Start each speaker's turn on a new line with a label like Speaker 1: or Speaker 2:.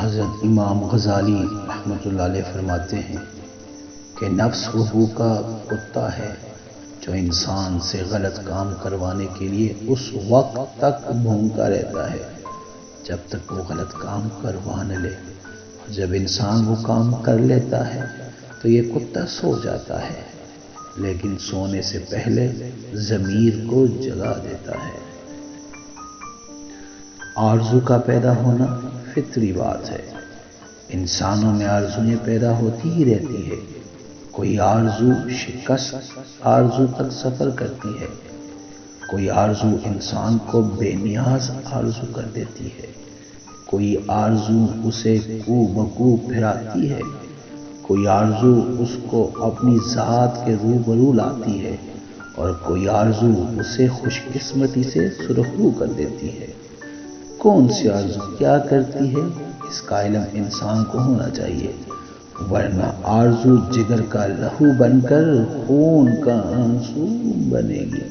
Speaker 1: حضرت امام غزالی رحمۃ اللہ علیہ فرماتے ہیں کہ نفس وہ کا کتا ہے جو انسان سے غلط کام کروانے کے لیے اس وقت تک بھونکا رہتا ہے جب تک وہ غلط کام کروا نہ لے۔ جب انسان وہ کام کر لیتا ہے تو یہ کتا سو جاتا ہے، لیکن سونے سے پہلے ضمیر کو جگا دیتا ہے۔ آرزو کا پیدا ہونا فطری بات ہے۔ انسانوں میں آرزویں پیدا ہوتی ہی رہتی ہے۔ کوئی آرزو شکست آرزو تک سفر کرتی ہے، کوئی آرزو انسان کو بے نیاز آرزو کر دیتی ہے، کوئی آرزو اسے کو بکو پھراتی ہے، کوئی آرزو اس کو اپنی ذات کے روبرو لاتی ہے، اور کوئی آرزو اسے خوش قسمتی سے سرخرو کر دیتی ہے۔ کون سی آرزو کیا کرتی ہے، اس کا علم انسان کو ہونا چاہیے، ورنہ آرزو جگر کا لہو بن کر خون کا آنسو بنے گی۔